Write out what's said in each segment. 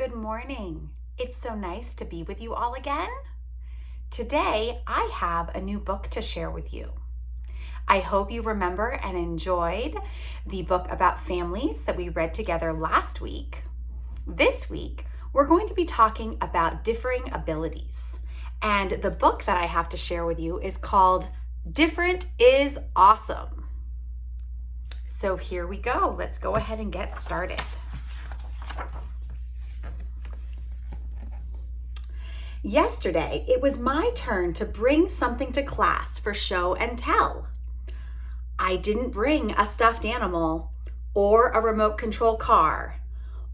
Good morning. It's so nice to be with you all again. Today, I have a new book to share with you. I hope you remember and enjoyed the book about families that we read together last week. This week, we're going to be talking about differing abilities. And the book that I have to share with you is called Different is Awesome. So here we go. Let's go ahead and get started. Yesterday, it was my turn to bring something to class for show and tell. I didn't bring a stuffed animal or a remote control car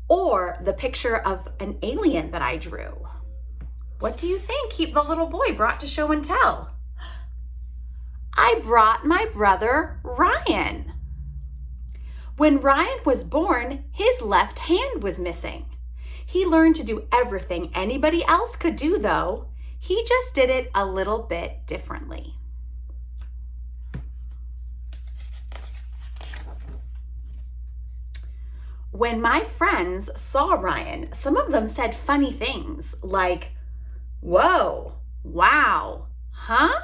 or the picture of an alien that I drew. What do you think the little boy brought to show and tell? I brought my brother Ryan. When Ryan was born, his left hand was missing. He learned to do everything anybody else could do, though. He just did it a little bit differently. When my friends saw Ryan, some of them said funny things like, "Whoa, wow, huh?"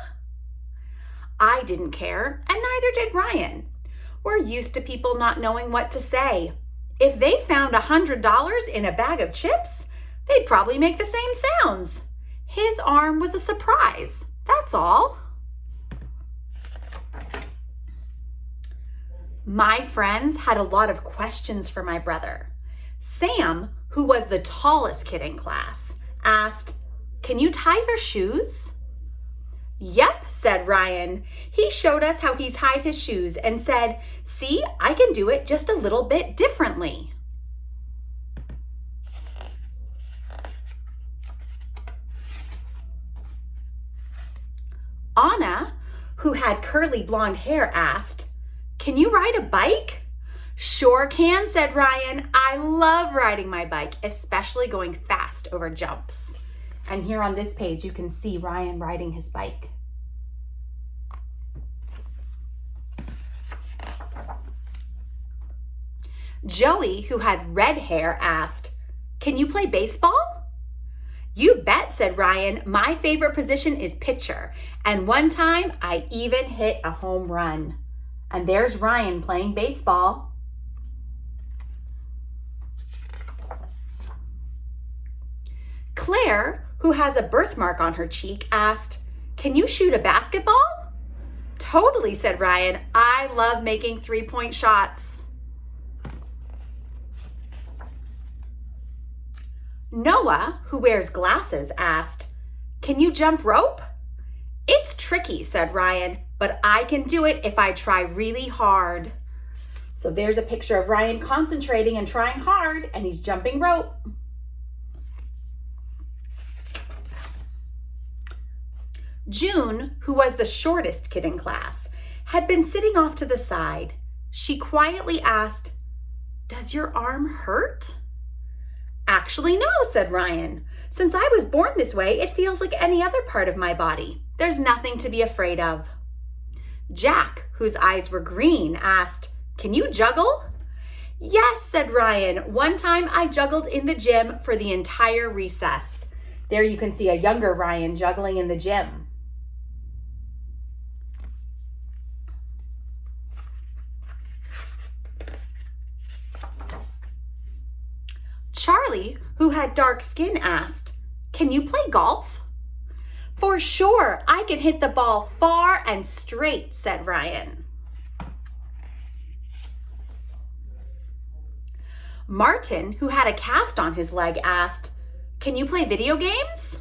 I didn't care, and neither did Ryan. We're used to people not knowing what to say. If they found $100 in a bag of chips, they'd probably make the same sounds. His arm was a surprise, that's all. My friends had a lot of questions for my brother. Sam, who was the tallest kid in class, asked, "Can you tie your shoes?" "Yep," said Ryan. He showed us how he tied his shoes and said, "See, I can do it just a little bit differently." Anna, who had curly blonde hair, asked, "Can you ride a bike?" "Sure can," said Ryan. "I love riding my bike, especially going fast over jumps." And here on this page, you can see Ryan riding his bike. Joey, who had red hair, asked, "Can you play baseball?" "You bet," said Ryan. "My favorite position is pitcher. And one time I even hit a home run." And there's Ryan playing baseball. Claire, who has a birthmark on her cheek, asked, "Can you shoot a basketball?" "Totally," said Ryan. "I love making three-point shots." Noah, who wears glasses, asked, "Can you jump rope?" "It's tricky," said Ryan, "but I can do it if I try really hard." So there's a picture of Ryan concentrating and trying hard, and he's jumping rope. June, who was the shortest kid in class, had been sitting off to the side. She quietly asked, "Does your arm hurt?" "Actually, no," said Ryan. "Since I was born this way, it feels like any other part of my body. There's nothing to be afraid of." Jack, whose eyes were green, asked, "Can you juggle?" "Yes," said Ryan. "One time I juggled in the gym for the entire recess." There you can see a younger Ryan juggling in the gym. Charlie, who had dark skin, asked, "Can you play golf?" "For sure, I can hit the ball far and straight," said Ryan. Martin, who had a cast on his leg, asked, "Can you play video games?"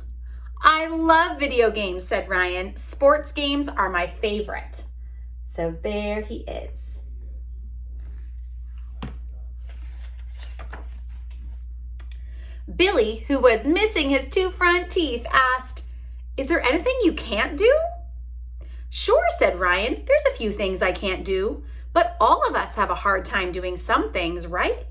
"I love video games," said Ryan. "Sports games are my favorite." So there he is. Billy, who was missing his two front teeth, asked, "Is there anything you can't do?" "Sure," said Ryan. "There's a few things I can't do, but all of us have a hard time doing some things, right?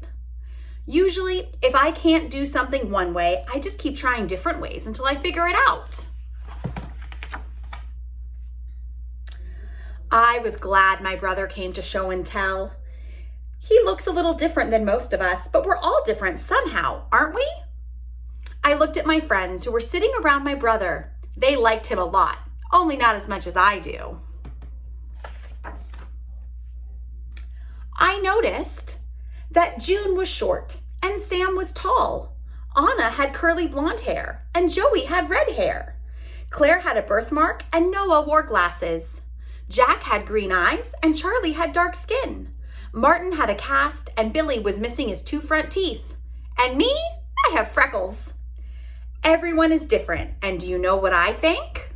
Usually, if I can't do something one way, I just keep trying different ways until I figure it out." I was glad my brother came to show and tell. He looks a little different than most of us, but we're all different somehow, aren't we? I looked at my friends who were sitting around my brother. They liked him a lot, only not as much as I do. I noticed that June was short and Sam was tall. Anna had curly blonde hair and Joey had red hair. Claire had a birthmark and Noah wore glasses. Jack had green eyes and Charlie had dark skin. Martin had a cast and Billy was missing his 2 front teeth. And me, I have freckles. Everyone is different, and do you know what I think?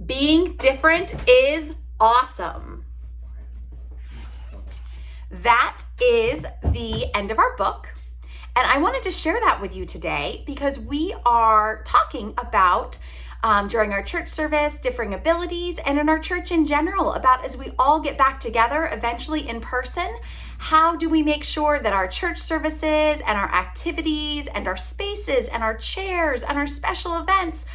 Being different is awesome. That is the end of our book. And I wanted to share that with you today because we are talking about during our church service, differing abilities, and in our church in general, about as we all get back together, eventually in person, how do we make sure that our church services and our activities and our spaces and our chairs and our special events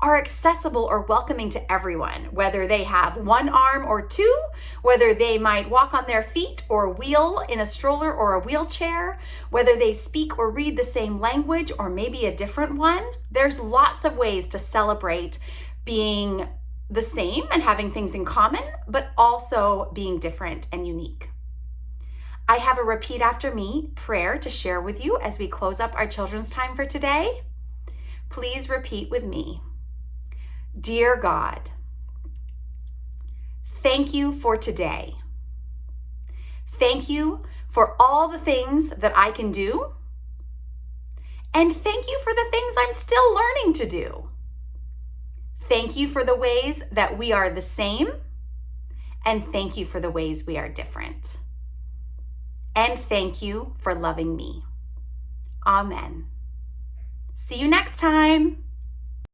are accessible or welcoming to everyone, whether they have 1 arm or 2, whether they might walk on their feet or wheel in a stroller or a wheelchair, whether they speak or read the same language or maybe a different one. There's lots of ways to celebrate being the same and having things in common, but also being different and unique. I have a repeat after me prayer to share with you as we close up our children's time for today. Please repeat with me. Dear God, thank you for today. Thank you for all the things that I can do. And thank you for the things I'm still learning to do. Thank you for the ways that we are the same. And thank you for the ways we are different. And thank you for loving me. Amen. See you next time.